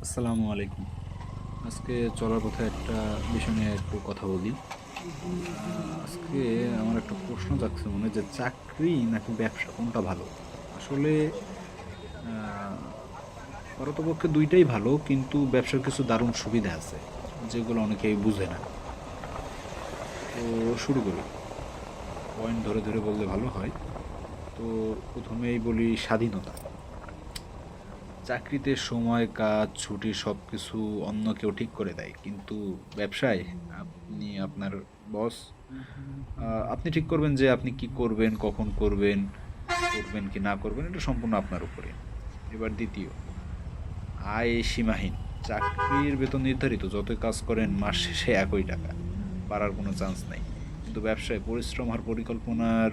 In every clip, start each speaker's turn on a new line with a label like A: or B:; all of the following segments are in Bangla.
A: আসসালামু আলাইকুম। আজকে চলার পথে একটা বিষয় নিয়ে একটু কথা বলি। আজকে আমার একটা প্রশ্ন জাগছে মনে যে চাকরি নাকি ব্যবসা কোনটা ভালো? আসলে আ পারতপক্ষে ২ টাই ভালো, কিন্তু ব্যবসার কিছু দারুণ সুবিধা আছে, যেগুলো অনেকেই বুঝে না। তো শুরু করি। পয়েন্ট ধরে বললে ভালো হয়। তো ১ম এই বলি স্বাধীনতা। চাকরিতে সময়, কাজ, ছুটি সবকিছু অন্য কেউ ঠিক করে দেয়। কিন্তু ব্যবসায় আপনি আপনার বস। আপনি ঠিক করবেন যে আপনি কি করবেন, কখন করবেন, করবেন কি না করবেন এটা সম্পূর্ণ আপনার উপরে। এবার ২য়, আয় সীমাহীন। চাকরির বেতন নির্ধারিত। যতই কাজ করেন মাস শেষে একই টাকা। বাড়ার কোনো চান্স নাই। কিন্তু ব্যবসায় পরিশ্রম আর পরিকল্পনার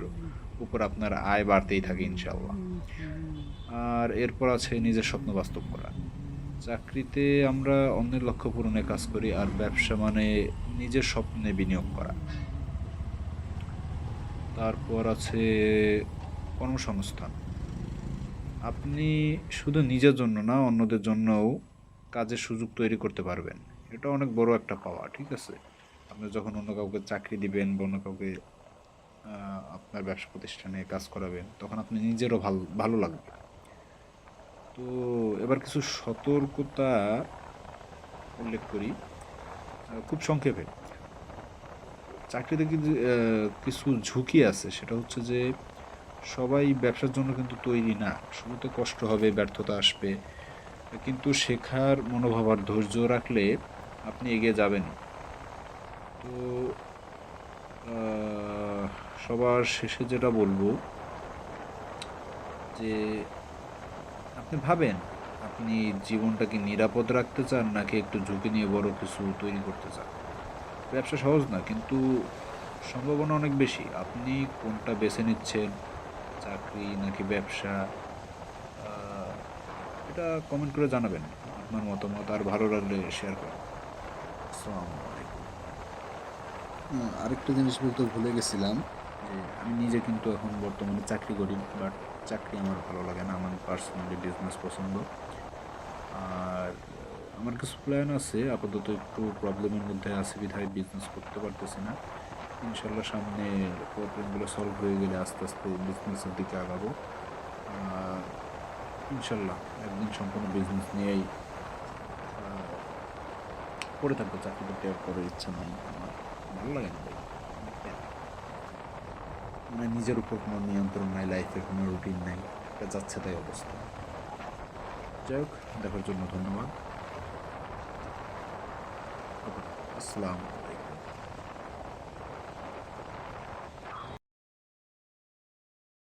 A: উপর আপনার আয় বাড়তেই থাকে ইনশাআল্লাহ। আর এরপর আছে নিজের স্বপ্ন বাস্তব করা। চাকরিতে আমরা অন্যের লক্ষ্য পূরণে কাজ করি, আর ব্যবসা মানে নিজের স্বপ্নে বিনিয়োগ করা। তারপর আছে কর্মসংস্থান। আপনি শুধু নিজের জন্য না, অন্যদের জন্যও কাজের সুযোগ তৈরি করতে পারবেন। এটা অনেক বড় একটা পাওয়া, ঠিক আছে? আপনি যখন অন্য কাউকে চাকরি দিবেন বা অন্য কাউকে আপনার ব্যবসা প্রতিষ্ঠানে কাজ করাবেন, তখন আপনি নিজেরও ভালো লাগবে। তো এবার কিছু সতর্কতা উল্লেখ করি, খুব সংক্ষেপে। চাকরিতে কিন্তু কিছু ঝুঁকি আছে। সেটা হচ্ছে যে সবাই ব্যবসার জন্য কিন্তু তৈরি না। শুরুতে কষ্ট হবে, ব্যর্থতা আসবে। কিন্তু শেখার মনোভাব আর ধৈর্য রাখলে আপনি এগিয়ে যাবেনই। তো আহ সবার শেষে যেটা বলবো যে আপনি ভাবেন, আপনি জীবনটাকে নিরাপদ রাখতে চান নাকি একটু ঝুঁকি নিয়ে বড় কিছু তৈরি করতে চান? ব্যবসা সহজ না, কিন্তু সম্ভাবনা অনেক বেশি। আপনি কোনটা বেছে নিচ্ছেন, চাকরি নাকি ব্যবসা? আ এটা কমেন্ট করে জানাবেন। আপনার মতামত আর ভালো লাগলে শেয়ার করেন। আসসালামু আলাইকুম। আরেকটা জিনিস বলতে ভুলে গেছিলাম যে আমি নিজে কিন্তু এখন বর্তমানে চাকরি করি। বাট চাকরি আমার ভালো লাগে না। আমার পার্সোনালি বিজনেস পছন্দ। আর আমার কিছু প্ল্যান আছে। আপাতত একটু প্রবলেমের মধ্যে আছি বিধায় বিজনেস করতে পারতেছি না। ইনশাআল্লাহ সামনে প্রবলেমগুলো সলভ হয়ে গেলে আস্তে বিজনেসের দিকে আগাবো। আর ইনশাআল্লাহ একদিন সম্পূর্ণ বিজনেস নিয়েই আ পড়ে থাকবো। চাকরি-বাকরি আর করার ইচ্ছা নাই আমার। ভালো লাগে না ভাই। অনেক প্যারা। মানে নিজের উপর কোনো নিয়ন্ত্রণ নাই, লাইফের কোনো রুটিন নাই। একটা যাচ্ছে তাই অবস্থা। যাই হোক, দেখার জন্য ধন্যবাদ। আবার আসসালাম।